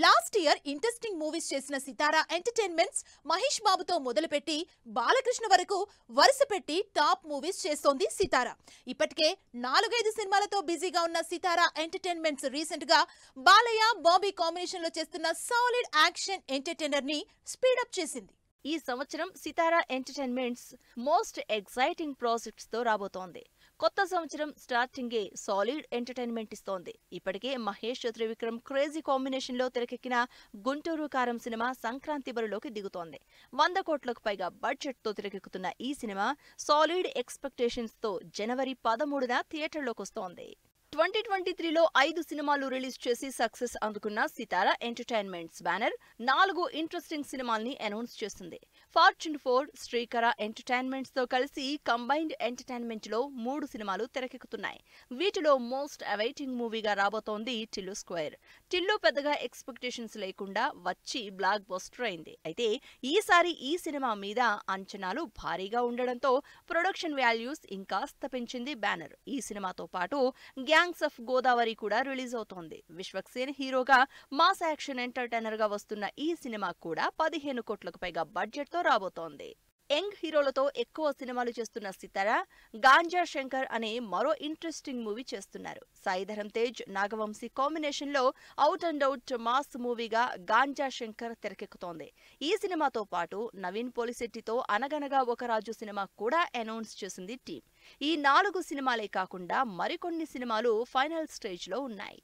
Last year interesting movies చేసిన సితారా entertainments Mahesh బాబుతో మొదలుపెట్టి బాలకృష్ణ వరకు వరుస పెట్టి టాప్ మూవీస్ చేస్తోంది సితారా. ఇప్పటికే 4-5 సినిమాలతో బిజీగా ఉన్న సితారా ఎంటర్టైన్మెంట్స్ రీసెంట్ గా బాలయ్య బాబీ కాంబినేషన్ లో చేస్తున్న సాలిడ్ యాక్షన్ ఎంటర్టైనర్ ని స్పీడప్ చేసింది. ఈ సంవత్సరం సితారా ఎంటర్టైన్మెంట్స్ మోస్ట్ ఎక్సైటింగ్ ప్రాజెక్ట్స్ తో రాబోతోంది. కొత్త సంవత్సరం స్టార్టింగే సాలిడ్ ఎంటర్టైన్మెంట్ ఇస్తోంది. ఇప్పటికే మహేష్ త్రివిక్రమ్ క్రేజీ కాంబినేషన్ లో తెరకెక్కిన గుంటూరు కారం సినిమా సంక్రాంతి బరిలోకి దిగుతోంది. 100 కోట్లకు పైగా బడ్జెట్ తో తెరకెక్కుతున్న ఈ సినిమా సాలిడ్ ఎక్స్పెక్టేషన్స్ తో జనవరి 13న థియేటర్లోకి వస్తోంది. 2023లో 5 సినిమాలు రిలీజ్ చేసి సక్సెస్ అందుకున్న సితారా ఎంటర్టైన్మెంట్స్ బ్యానర్ 4 ఇంట్రెస్టింగ్ సినిమాల్ని అనౌన్స్ చేసింది. ఫార్చ్యూన్ 4 శ్రీకర ఎంటర్టైన్మెంట్స్ తో కలిసి కంబైన్డ్ ఎంటర్టైన్మెంట్ లో 3 సినిమాలు తెరకెక్కుతున్నాయి. వీటిలో మోస్ట్ అవైటింగ్ మూవీగా రాబోతోంది టిల్లు స్క్వేర్. టిల్లు పెద్దగా ఎక్స్పెక్టేషన్స్ లేకుండా వచ్చి బ్లాక్ బస్టర్ అయింది. అయితే ఈసారి ఈ సినిమా మీద అంచనాలు భారీగా ఉండడంతో ప్రొడక్షన్ వాల్యూస్ ఇంకాస్త పెంచింది బ్యానర్. ఈ సినిమాతో పాటు గ్యాంగ్స్ ఆఫ్ గోదావరి కూడా రిలీజ్ అవుతోంది. విశ్వక్సేన్ హీరోగా మాస్ యాక్షన్ ఎంటర్టైనర్ గా వస్తున్న ఈ సినిమా కూడా 15 కోట్లకు పైగా బడ్జెట్ తో రాబోతోంది. యంగ్ హీరోలతో ఎక్కువ సినిమాలు చేస్తున్న సితారా గాంజా శంకర్ అనే మరో ఇంట్రెస్టింగ్ మూవీ చేస్తున్నారు. సాయిధరమ్ తేజ్ నాగవంశీ కాంబినేషన్ లో అవుట్ అండ్ అవుట్ మాస్ మూవీగా గాంజా శంకర్ తెరకెక్కుతోంది. ఈ సినిమాతో పాటు నవీన్ పోలిశెట్టితో అనగనగా ఒక రాజు సినిమా కూడా అనౌన్స్ చేసింది టీం. ఈ 4 సినిమాలే కాకుండా మరికొన్ని సినిమాలు ఫైనల్ స్టేజ్ లో ఉన్నాయి.